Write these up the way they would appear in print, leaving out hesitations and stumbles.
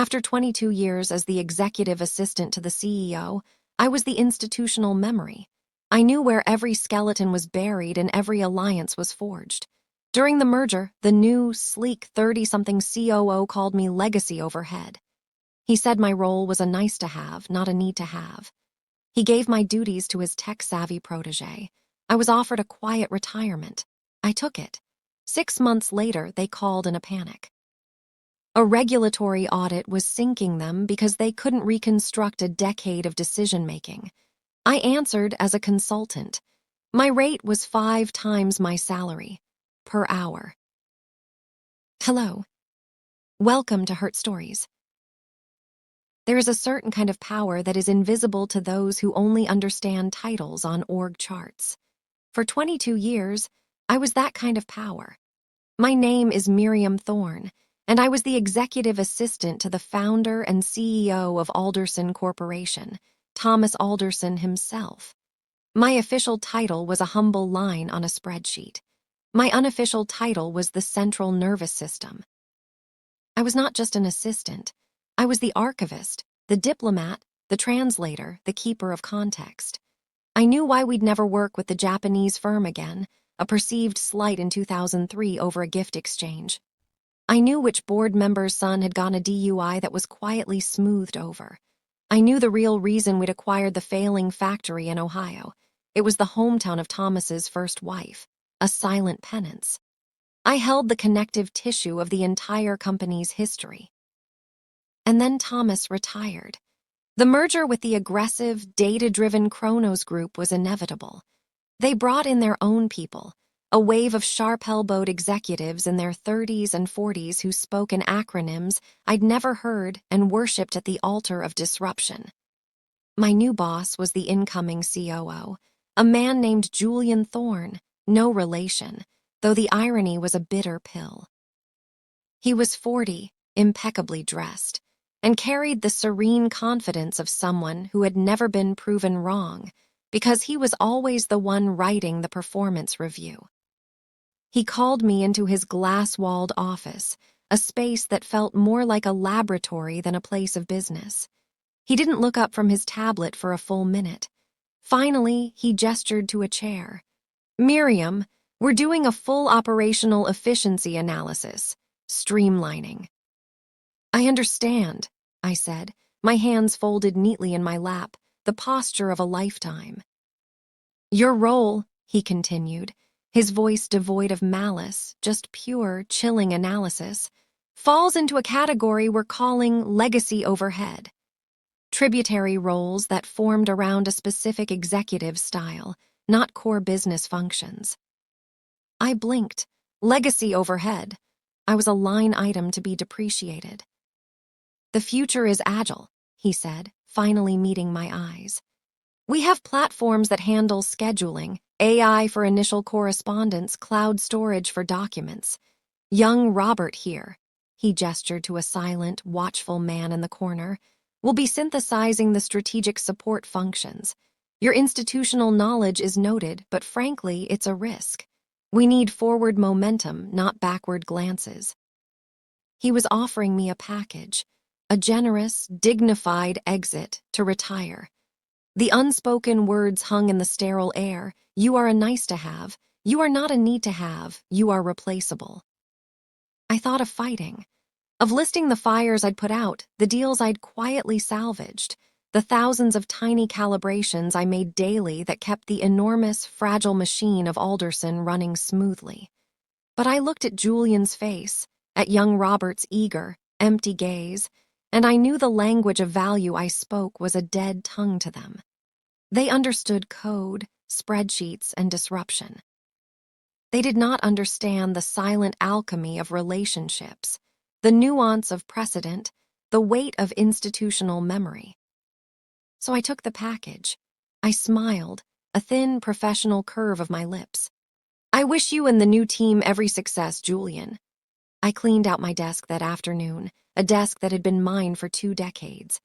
After 22 years as the executive assistant to the CEO, I was the institutional memory. I knew where every skeleton was buried and every alliance was forged. During the merger, the new, sleek 30-something COO called me legacy overhead. He said my role was a nice-to-have, not a need-to-have. He gave my duties to his tech-savvy protege. I was offered a quiet retirement. I took it. 6 months later, they called in a panic. A regulatory audit was sinking them because they couldn't reconstruct a decade of decision-making. I answered as a consultant. My rate was 5 times my salary, per hour. Hello. Welcome to Hurt Stories. There is a certain kind of power that is invisible to those who only understand titles on org charts. For 22 years, I was that kind of power. My name is Miriam Thorne, and I was the executive assistant to the founder and CEO of Alderson Corporation, Thomas Alderson himself. My official title was a humble line on a spreadsheet. My unofficial title was the central nervous system. I was not just an assistant. I was the archivist, the diplomat, the translator, the keeper of context. I knew why we'd never work with the Japanese firm again, a perceived slight in 2003 over a gift exchange. I knew which board member's son had gotten a DUI that was quietly smoothed over. I knew the real reason we'd acquired the failing factory in Ohio. It was the hometown of Thomas's first wife, a silent penance. I held the connective tissue of the entire company's history. And then Thomas retired. The merger with the aggressive, data-driven Kronos Group was inevitable. They brought in their own people, a wave of sharp-elbowed executives in their 30s and 40s who spoke in acronyms I'd never heard and worshipped at the altar of disruption. My new boss was the incoming COO, a man named Julian Thorne, no relation, though the irony was a bitter pill. He was 40, impeccably dressed, and carried the serene confidence of someone who had never been proven wrong, because he was always the one writing the performance review. He called me into his glass-walled office, a space that felt more like a laboratory than a place of business. He didn't look up from his tablet for a full minute. Finally, he gestured to a chair. "Miriam, we're doing a full operational efficiency analysis, streamlining." "I understand," I said, my hands folded neatly in my lap, the posture of a lifetime. "Your role," he continued, his voice devoid of malice, just pure, chilling analysis, "falls into a category we're calling legacy overhead. Tributary roles that formed around a specific executive style, not core business functions." I blinked. Legacy overhead. I was a line item to be depreciated. "The future is agile," he said, finally meeting my eyes. "We have platforms that handle scheduling, AI for initial correspondence, cloud storage for documents. Young Robert here," he gestured to a silent, watchful man in the corner, "will be synthesizing the strategic support functions. Your institutional knowledge is noted, but frankly, it's a risk. We need forward momentum, not backward glances." He was offering me a package, a generous, dignified exit to retire. The unspoken words hung in the sterile air. "You are a nice-to-have. You are not a need-to-have. You are replaceable." I thought of fighting, of listing the fires I'd put out, the deals I'd quietly salvaged, the thousands of tiny calibrations I made daily that kept the enormous, fragile machine of Alderson running smoothly. But I looked at Julian's face, at young Robert's eager, empty gaze, and I knew the language of value I spoke was a dead tongue to them. They understood code, spreadsheets, and disruption. They did not understand the silent alchemy of relationships, the nuance of precedent, the weight of institutional memory. So I took the package. I smiled, a thin, professional curve of my lips. "I wish you and the new team every success, Julian." I cleaned out my desk that afternoon, a desk that had been mine for 2 decades.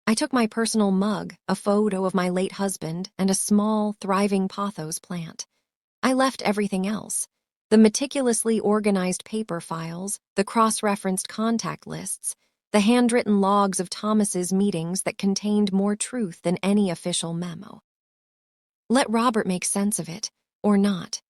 I took my personal mug, a photo of my late husband, and a small, thriving pothos plant. I left everything else, the meticulously organized paper files, the cross-referenced contact lists, the handwritten logs of Thomas's meetings that contained more truth than any official memo. Let Robert make sense of it, or not.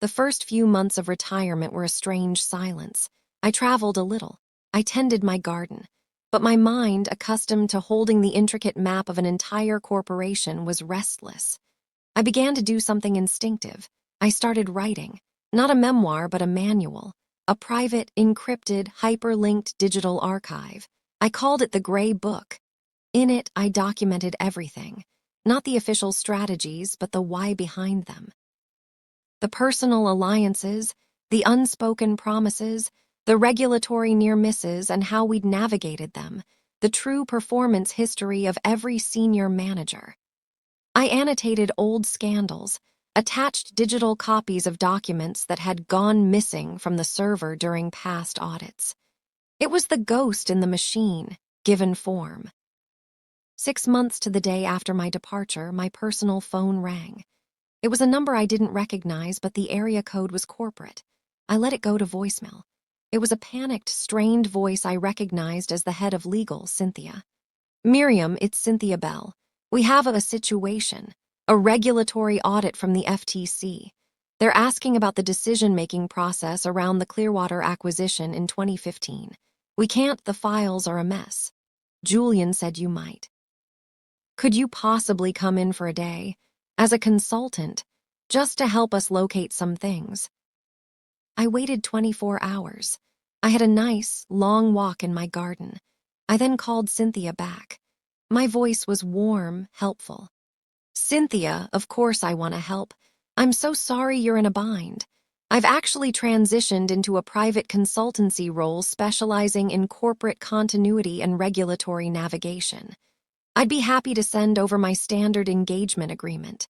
The first few months of retirement were a strange silence. I traveled a little. I tended my garden. But my mind, accustomed to holding the intricate map of an entire corporation, was restless. I began to do something instinctive. I started writing. Not a memoir, but a manual. A private, encrypted, hyperlinked digital archive. I called it the Gray Book. In it, I documented everything. Not the official strategies, but the why behind them. The personal alliances, the unspoken promises, the regulatory near misses and how we'd navigated them, the true performance history of every senior manager. I annotated old scandals, attached digital copies of documents that had gone missing from the server during past audits. It was the ghost in the machine, given form. 6 months to the day after my departure, my personal phone rang. It was a number I didn't recognize, but the area code was corporate. I let it go to voicemail. It was a panicked, strained voice I recognized as the head of legal, Cynthia. "Miriam, it's Cynthia Bell. We have a situation, a regulatory audit from the FTC. They're asking about the decision-making process around the Clearwater acquisition in 2015. We can't, the files are a mess. Julian said you might. Could you possibly come in for a day, as a consultant, just to help us locate some things?" I waited 24 hours. I had a nice, long walk in my garden. I then called Cynthia back. My voice was warm, helpful. "Cynthia, of course I want to help. I'm so sorry you're in a bind. I've actually transitioned into a private consultancy role specializing in corporate continuity and regulatory navigation. I'd be happy to send over my standard engagement agreement.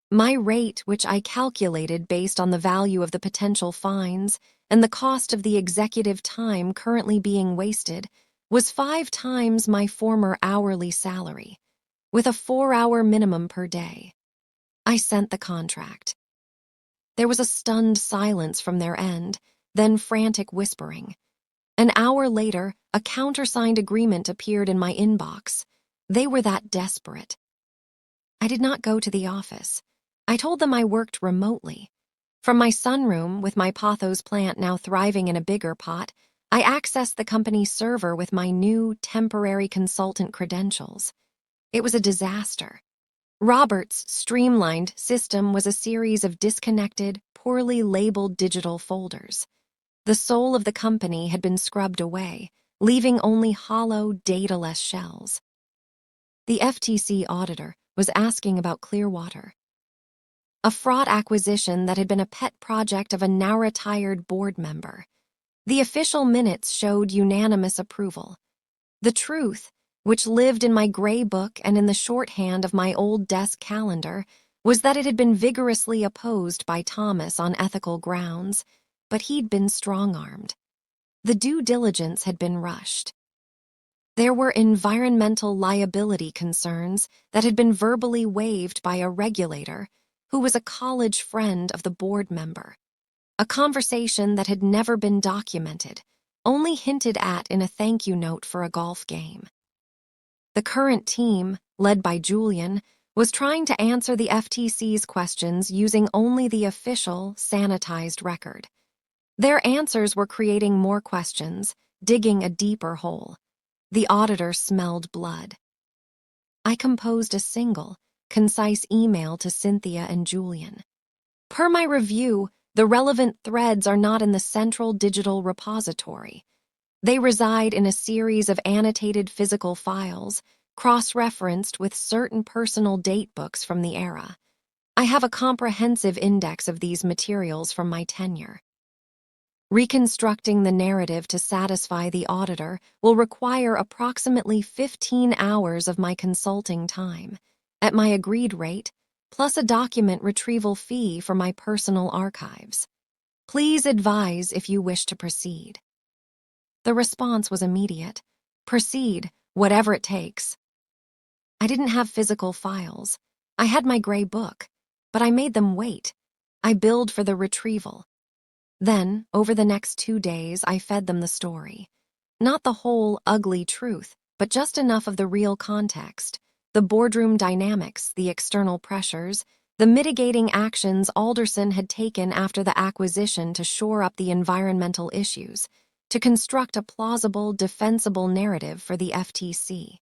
My rate, which I calculated based on the value of the potential fines and the cost of the executive time currently being wasted, was 5 times my former hourly salary, with a 4-hour minimum per day. I sent the contract. There was a stunned silence from their end, then frantic whispering. An hour later, a countersigned agreement appeared in my inbox. They were that desperate. I did not go to the office. I told them I worked remotely. From my sunroom, with my pothos plant now thriving in a bigger pot, I accessed the company's server with my new, temporary consultant credentials. It was a disaster. Robert's streamlined system was a series of disconnected, poorly labeled digital folders. The soul of the company had been scrubbed away, leaving only hollow, dataless shells. The FTC auditor was asking about Clearwater, a fraught acquisition that had been a pet project of a now-retired board member. The official minutes showed unanimous approval. The truth, which lived in my gray book and in the shorthand of my old desk calendar, was that it had been vigorously opposed by Thomas on ethical grounds, but he'd been strong-armed. The due diligence had been rushed. There were environmental liability concerns that had been verbally waived by a regulator who was a college friend of the board member. A conversation that had never been documented, only hinted at in a thank you note for a golf game. The current team, led by Julian, was trying to answer the FTC's questions using only the official, sanitized record. Their answers were creating more questions, digging a deeper hole. The auditor smelled blood. I composed a single, concise email to Cynthia and Julian. Per my review, the relevant threads are not in the central digital repository. They reside in a series of annotated physical files, cross-referenced with certain personal datebooks from the era. I have a comprehensive index of these materials from my tenure. Reconstructing the narrative to satisfy the auditor will require approximately 15 hours of my consulting time, at my agreed rate, plus a document retrieval fee for my personal archives. Please advise if you wish to proceed. The response was immediate. Proceed, whatever it takes. I didn't have physical files. I had my gray book, but I made them wait. I billed for the retrieval. Then, over the next 2 days, I fed them the story. Not the whole, ugly truth, but just enough of the real context. The boardroom dynamics, the external pressures, the mitigating actions Alderson had taken after the acquisition to shore up the environmental issues, to construct a plausible, defensible narrative for the FTC.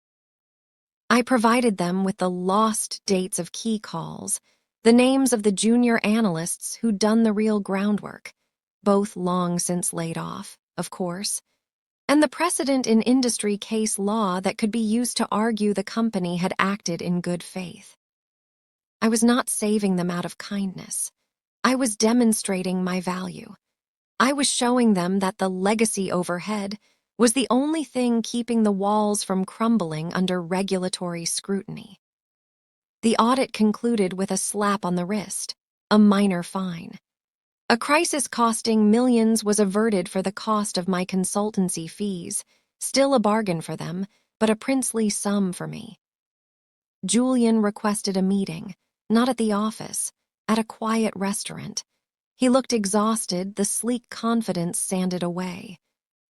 I provided them with the lost dates of key calls, the names of the junior analysts who'd done the real groundwork, both long since laid off, of course, and the precedent in industry case law that could be used to argue the company had acted in good faith. I was not saving them out of kindness. I was demonstrating my value. I was showing them that the legacy overhead was the only thing keeping the walls from crumbling under regulatory scrutiny. The audit concluded with a slap on the wrist, a minor fine. A crisis costing millions was averted for the cost of my consultancy fees, still a bargain for them, but a princely sum for me. Julian requested a meeting, not at the office, at a quiet restaurant. He looked exhausted, the sleek confidence sanded away.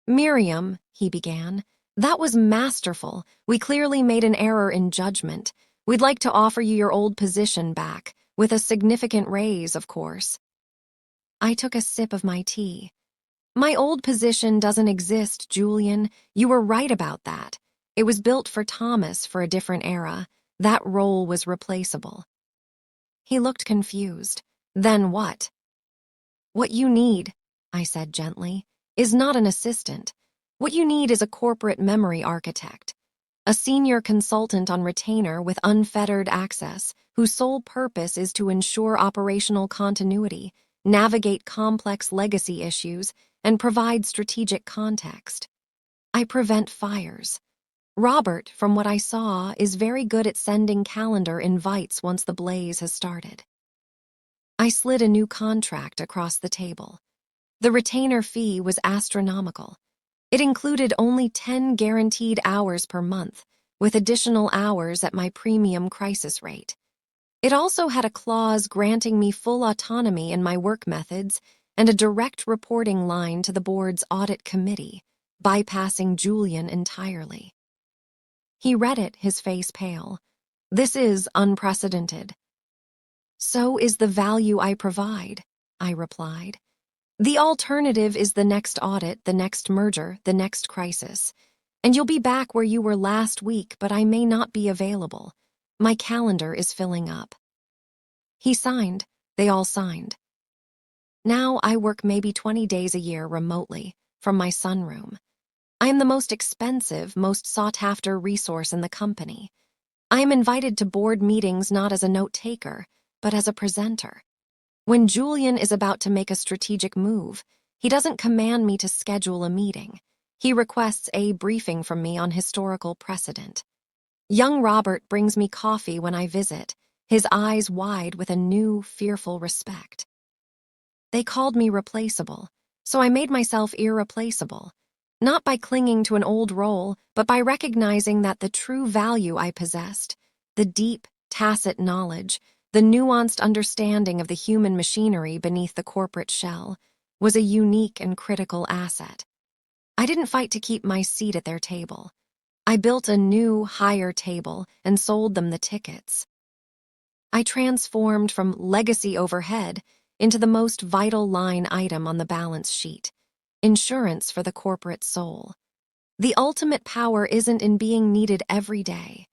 "Miriam," he began, "that was masterful. We clearly made an error in judgment. We'd like to offer you your old position back, with a significant raise, of course." I took a sip of my tea. "My old position doesn't exist, Julian. You were right about that. It was built for Thomas for a different era. That role was replaceable." He looked confused. "Then what?" "What you need," I said gently, "is not an assistant. What you need is a corporate memory architect, a senior consultant on retainer with unfettered access, whose sole purpose is to ensure operational continuity, navigate complex legacy issues, and provide strategic context. I prevent fires. Robert, from what I saw, is very good at sending calendar invites once the blaze has started." I slid a new contract across the table. The retainer fee was astronomical. It included only 10 guaranteed hours per month, with additional hours at my premium crisis rate. It also had a clause granting me full autonomy in my work methods and a direct reporting line to the board's audit committee, bypassing Julian entirely. He read it, his face pale. "This is unprecedented." "So is the value I provide," I replied. "The alternative is the next audit, the next merger, the next crisis. And you'll be back where you were last week, but I may not be available. My calendar is filling up." He signed. They all signed. Now I work maybe 20 days a year remotely, from my sunroom. I am the most expensive, most sought-after resource in the company. I am invited to board meetings not as a note-taker, but as a presenter. When Julian is about to make a strategic move, he doesn't command me to schedule a meeting. He requests a briefing from me on historical precedent. Young Robert brings me coffee when I visit, his eyes wide with a new, fearful respect. They called me replaceable, so I made myself irreplaceable, not by clinging to an old role, but by recognizing that the true value I possessed, the deep, tacit knowledge, the nuanced understanding of the human machinery beneath the corporate shell, was a unique and critical asset. I didn't fight to keep my seat at their table. I built a new, higher table and sold them the tickets. I transformed from legacy overhead into the most vital line item on the balance sheet, insurance for the corporate soul. The ultimate power isn't in being needed every day.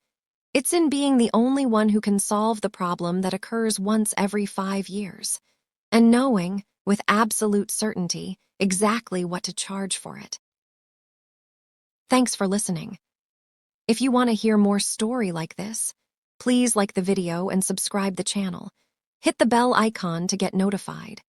It's in being the only one who can solve the problem that occurs once every 5 years, and knowing, with absolute certainty, exactly what to charge for it. Thanks for listening. If you want to hear more story like this, please like the video and subscribe the channel. Hit the bell icon to get notified.